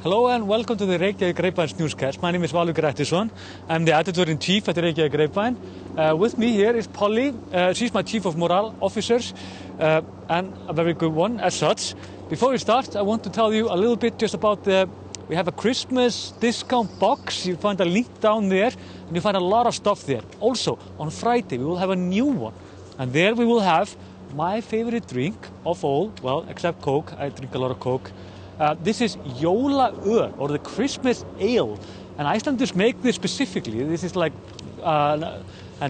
Hello and welcome to the Reykjavík Newscast. My name is Valur Grettisson. I'm the editor-in-chief at the Reykjavík Grapevine. With me here is Pollý. She's my chief of morale officers and a very good one as such. Before we start, I want to tell you a little bit just about we have a Christmas discount box. You find a link down there and you find a lot of stuff there. Also, on Friday we will have a new one. And there we will have my favorite drink of all, well, except Coke. I drink a lot of Coke. This is jólaöl, or the Christmas ale. And Icelanders make this specifically. This is like a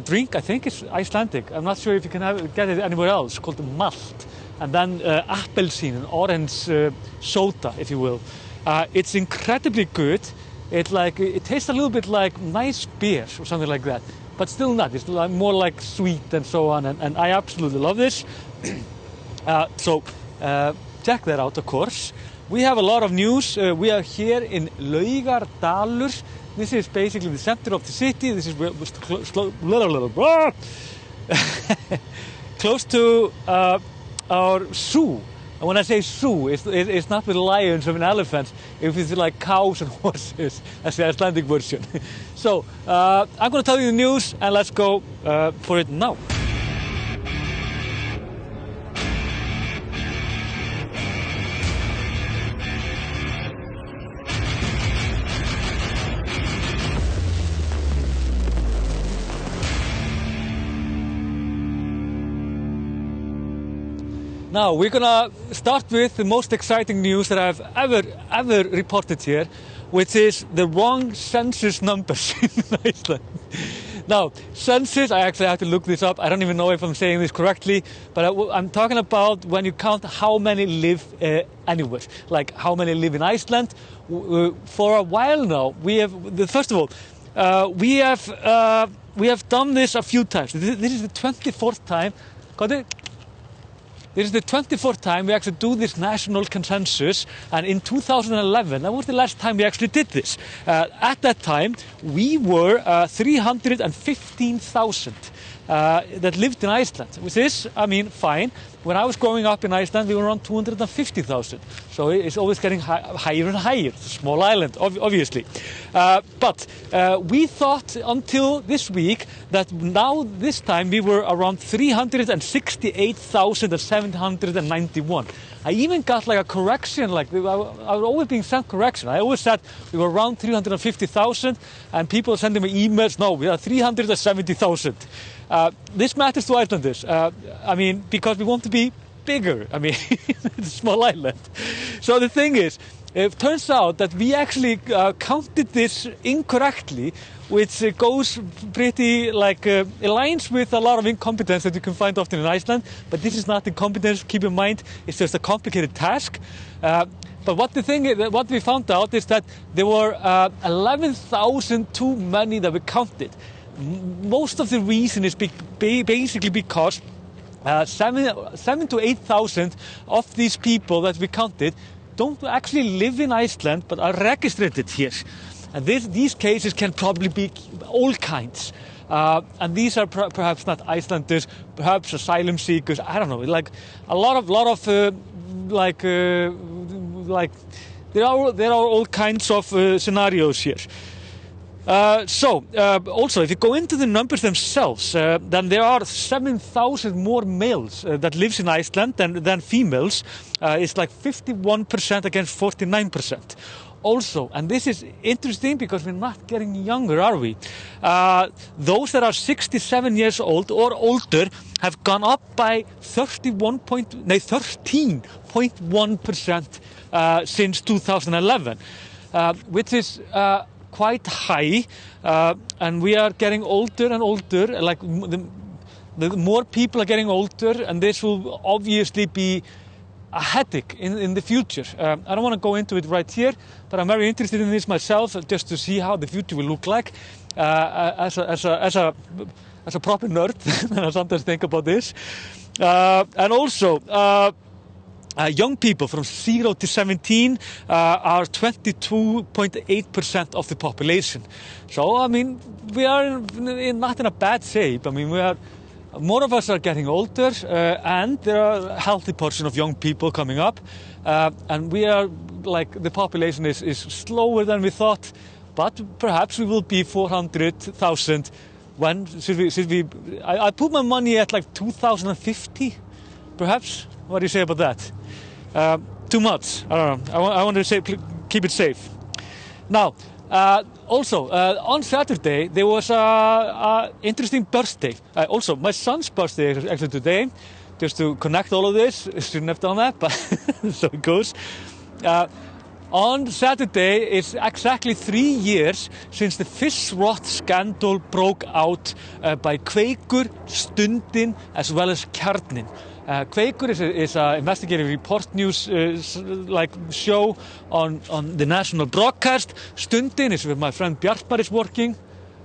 drink, I think it's Icelandic. I'm not sure if you can get it anywhere else, called malt. And then appelsine and orange soda, if you will. It's incredibly good. It tastes a little bit like nice beer or something like that. But still not. It's more like sweet and so on. And I absolutely love this. So check that out, of course. We have a lot of news. We are here in Laugardalur. This is basically the center of the city. This is close to our zoo. And when I say zoo, it's not with lions and elephants. It's like cows and horses. That's the Icelandic version. So I'm going to tell you the news, and let's go for it now. Now, we're going to start with the most exciting news that I've ever reported here, which is the wrong census numbers in Iceland. Now, census, I actually have to look this up. I don't even know if I'm saying this correctly, but I'm talking about when you count how many live anywhere, like how many live in Iceland. For a while now, we have done this a few times. This is the 24th time. Got it? This is the 24th time we actually do this national consensus, and in 2011, that was the last time we actually did this. At that time, we were 315,000 that lived in Iceland, which is, I mean, fine. When I was growing up in Iceland, we were around 250,000. So it's always getting higher and higher. It's a small island, obviously. But we thought until this week that now this time we were around 368,791. I even got like a correction, like I was always being sent correction. I always said we were around 350,000 and people sending me emails, no, we are 370,000. This matters to Icelanders. I mean, because we want to be bigger. I mean, it's a small island. So the thing is, it turns out that we actually counted this incorrectly, which goes pretty aligns with a lot of incompetence that you can find often in Iceland. But this is not incompetence, keep in mind, it's just a complicated task. But what we found out is that there were 11,000 too many that we counted. Most of the reason is basically because 7,000 to 8,000 of these people that we counted don't actually live in Iceland but are registered here. And these cases can probably be all kinds. And these are perhaps not Icelanders, perhaps asylum seekers, I don't know, like a lot of there are all kinds of scenarios here. Also, if you go into the numbers themselves, then there are 7,000 more males that lives in Iceland than females. It's like 51% against 49%. Also, and this is interesting because we're not getting younger, are we? Those that are 67 years old or older have gone up by 13.1% since 2011, which is quite high, and we are getting older and older. Like the more people are getting older, and this will obviously be a headache in the future. I don't want to go into it right here, but I'm very interested in this myself, just to see how the future will look like. As a proper nerd, I sometimes think about this, and also. Young people from 0 to 17 are 22.8% of the population. So, I mean, we are not in a bad shape. I mean, more of us are getting older, and there are a healthy portion of young people coming up. and we are like the population is slower than we thought, but perhaps we will be 400,000. When should we? I put my money at like 2050, perhaps. What do you say about that? Too much. I don't know. I want to say keep it safe. Now, also on Saturday there was a interesting birthday. Also, my son's birthday is actually today. Just to connect all of this, I shouldn't have done that, but so it goes. On Saturday, it's exactly 3 years since the Fishrot scandal broke out by Kveikur, Stundin, as well as Kjarnin. Kveikur is an investigative report news like show on the national broadcast. Stundin is where my friend Bjartmar is working.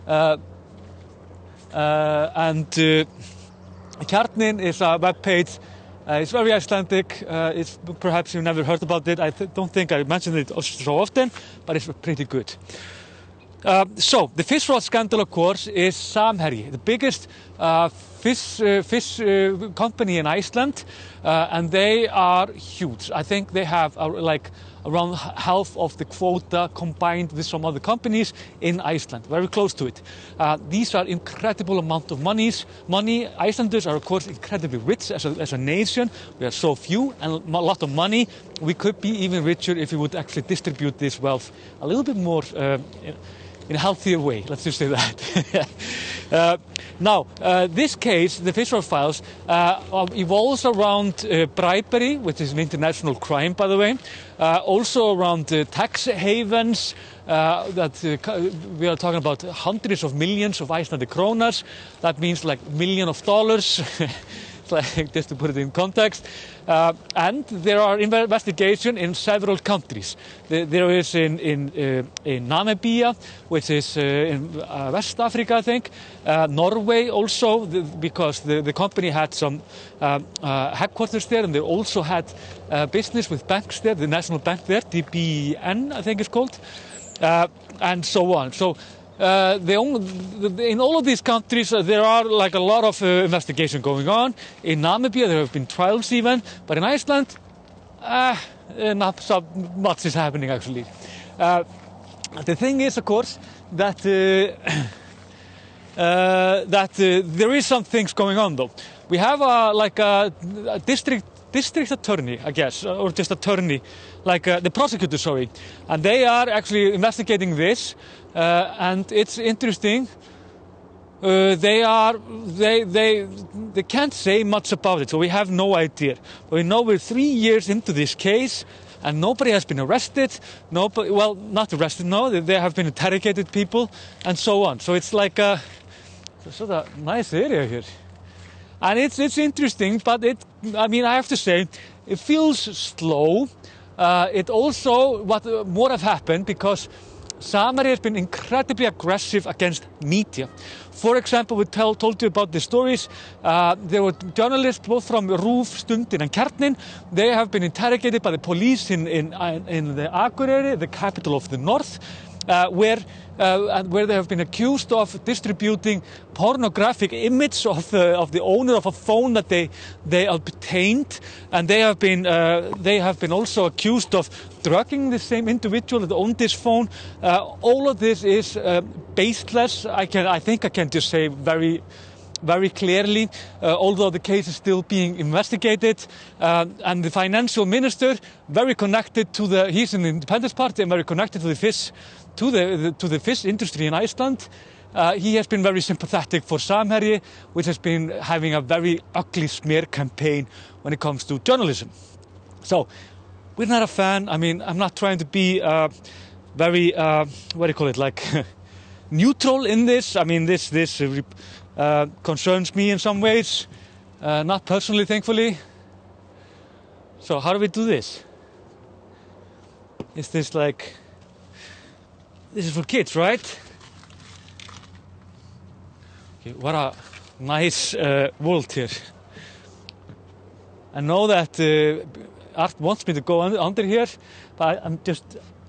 And Kjarnin is a webpage. It's very Icelandic. It's perhaps you've never heard about it. I don't think I mentioned it so often, but it's pretty good. So the Fishrot scandal, of course, is Samherji, the biggest fish company in Iceland, and they are huge. I think they have like around half of the quota combined with some other companies in Iceland, very close to it. These are incredible amount of money. Icelanders are, of course, incredibly rich as a nation. We are so few and a lot of money. We could be even richer if we would actually distribute this wealth a little bit more in a healthier way, let's just say that. Now, this case, the Fishrot files, evolves around bribery, which is an international crime, by the way. Also around tax havens, we are talking about hundreds of millions of Icelandic kronas. That means like $millions of dollars. Like, just to put it in context. And there are investigations in several countries. There is in Namibia, which is in West Africa, I think. Norway also, because the company had some headquarters there, and they also had business with banks there, the national bank there, DBN, I think it's called, and so on. So. In all of these countries, there are like a lot of investigation going on. In Namibia, there have been trials even, but in Iceland, not so much is happening actually. The thing is, of course, that there is some things going on though. We have like a district attorney, I guess, or just attorney, like the prosecutor, sorry, and they are actually investigating this, and it's interesting. They can't say much about it, so we have no idea. But we know we're 3 years into this case, and nobody has been arrested. Nobody, well, not arrested, no. They have been interrogated people, and so on. So it's like a sort of nice area here. And it's interesting, but I mean, I have to say, it feels slow. It also, what more have happened, because Samherji has been incredibly aggressive against media. For example, we told you about the stories. There were journalists both from RÚV, Stundin, and Kjarnin. They have been interrogated by the police in the Akureyri, the capital of the north, where they have been accused of distributing pornographic images of the owner of a phone that they obtained, and they have been also accused of drugging the same individual that owned this phone. All of this is baseless. I think I can just say very, very clearly, although the case is still being investigated, and the financial minister, very connected to he's in the Independence Party and very connected to the fish. To the fish industry in Iceland. He has been very sympathetic for Samherji, which has been having a very ugly smear campaign when it comes to journalism. So, we're not a fan. I mean, I'm not trying to be very, what do you call it, like neutral in this. I mean, this concerns me in some ways, not personally, thankfully. So, how do we do this? Is this like... This is for kids, right? Okay, what a nice world here. I know that Art wants me to go under here, but I'm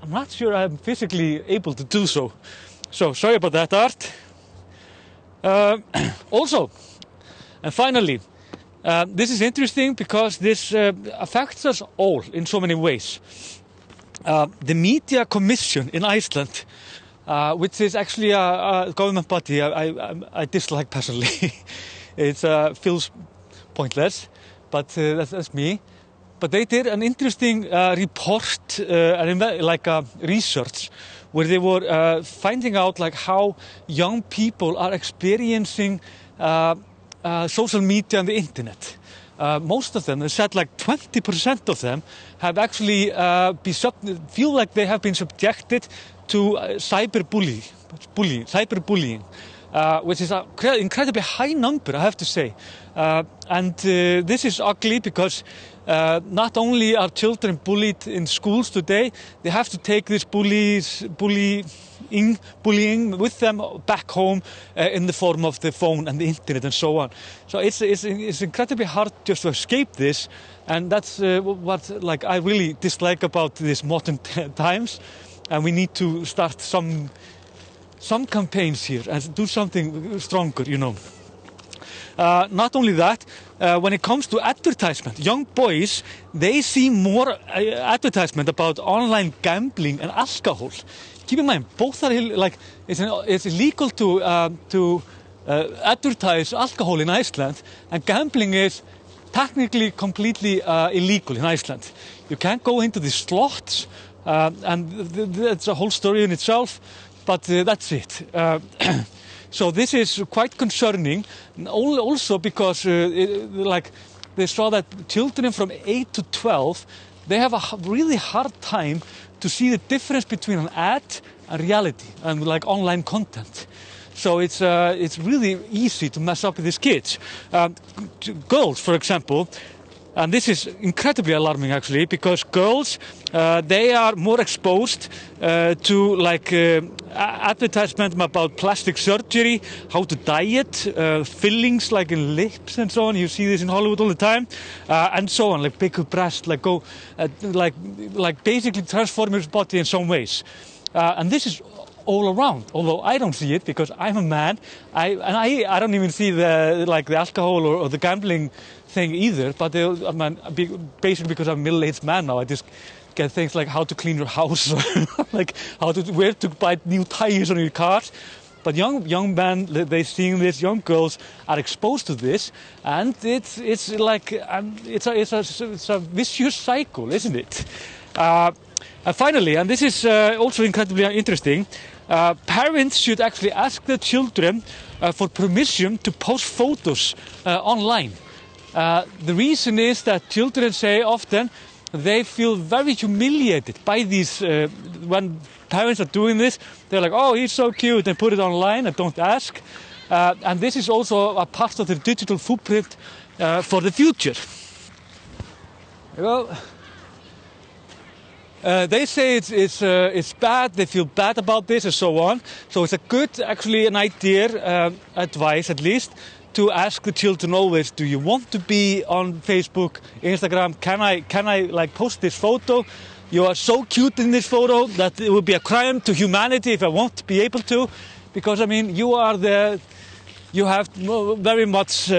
not sure I'm physically able to do so. So, sorry about that, Art. Also, and finally, This is interesting because this affects us all in so many ways. The Media Commission in Iceland, which is actually a government body I dislike personally. It feels pointless, but that's me. But they did an interesting report, research, where they were finding out like how young people are experiencing social media and the internet. Most of them, they said like 20% of them have actually feel like they have been subjected to cyberbullying, which is an incredibly high number, I have to say. And this is ugly because not only are children bullied in schools today, they have to take this bullying with them back home in the form of the phone and the internet and so on. So it's incredibly hard just to escape this, and that's what like I really dislike about these modern times. And we need to start some campaigns here and do something stronger, you know. Not only that, when it comes to advertisement, young boys, they see more advertisement about online gambling and alcohol. Keep in mind, both are like it's illegal to advertise alcohol in Iceland, and gambling is technically completely illegal in Iceland. You can't go into the slots, and that's a whole story in itself. But that's it. So this is quite concerning, also because they saw that children from 8 to 12, they have a really hard time to see the difference between an ad and reality and like online content. So it's really easy to mess up with these kids. Girls, for example, and this is incredibly alarming actually, because girls, they are more exposed to like advertisement about plastic surgery, how to diet, fillings like in lips and so on. You see this in Hollywood all the time, and so on, like bigger breast, like go, like basically transform your body in some ways. And this is all around, although I don't see it because I'm a man. I don't even see the alcohol or the gambling thing either. But basically because I'm a middle-aged man now, I just get things like how to clean your house, or like where to buy new tires on your cars. But young men, they seeing this. Young girls are exposed to this, and it's a vicious cycle, isn't it? And finally, and this is also incredibly interesting, parents should actually ask their children for permission to post photos online. The reason is that children say often they feel very humiliated by these, when parents are doing this, they're like, oh, he's so cute, and put it online and don't ask. And this is also a part of the digital footprint for the future. Well, they say it's bad, they feel bad about this and so on. So it's a good, actually an idea, advice at least, to ask the children always, do you want to be on Facebook, Instagram? Can I like post this photo? You are so cute in this photo that it would be a crime to humanity if I won't be able to. Because I mean, you have very much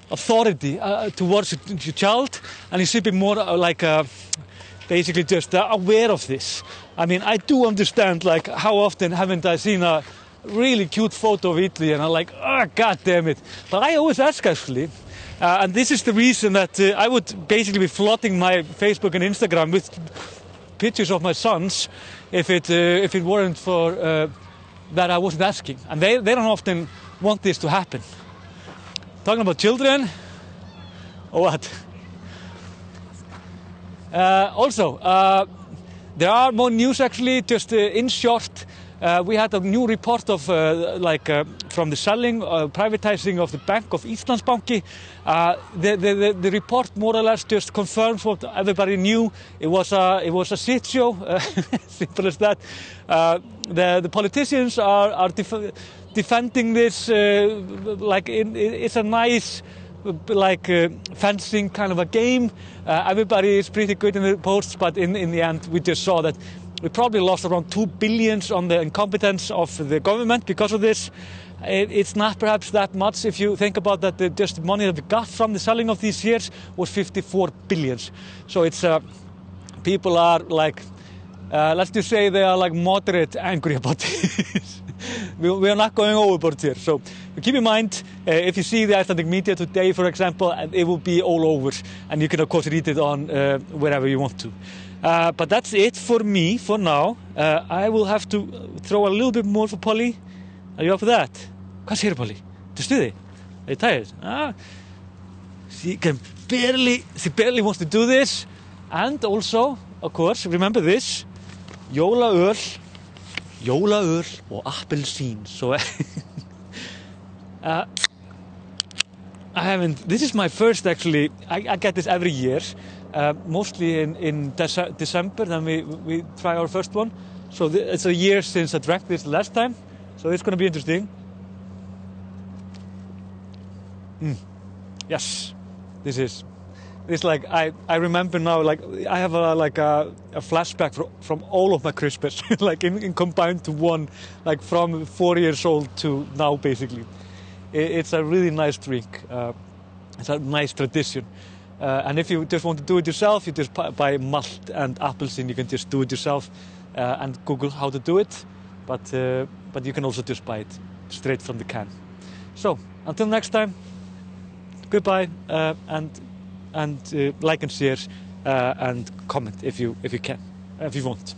authority towards your child, and you should be more basically just aware of this. I mean, I do understand, like, how often haven't I seen a really cute photo of Italy and I'm like, oh, god damn it. But I always ask, actually. And this is the reason that I would basically be flooding my Facebook and Instagram with pictures of my sons if it weren't for that I wasn't asking. And they don't often want this to happen. Talking about children, or what? Also, there are more news actually, just in short. We had a new report of from the selling, privatizing of the bank of Íslandsbanki. The report more or less just confirms what everybody knew. It was a shit show, simple as that. The politicians are defending this it's a nice fencing kind of a game. Everybody is pretty good in the posts, but in the end we just saw that We probably lost around 2 billion on the incompetence of the government because of this. It's not perhaps that much if you think about that. Just the money that we got from the selling of these shares was 54 billion. So it's people are like, let's just say they are like moderate angry about this. We are not going overboard here. So keep in mind, if you see the Icelandic media today, for example, it will be all over, and you can of course read it on wherever you want to. But that's it for me for now. I will have to throw a little bit more for Pollý. Are you up for that? Hvað segir Pollý? Þetta stuði? Are you tired? She barely wants to do this. And also, of course, remember this. Jólaöl og appelsín. So this is my first actually. I get this every year. Mostly in December, then we try our first one. So it's a year since I drank this last time. So it's going to be interesting. Yes, it's like I remember now. Like I have a flashback from all of my Christmas, like in combined to one, like from 4 years old to now, basically. It's a really nice drink. It's a nice tradition. And if you just want to do it yourself, you just buy malt and applesin. You can just do it yourself and Google how to do it. But you can also just buy it straight from the can. So until next time, goodbye, and like and share and comment if you can, if you want.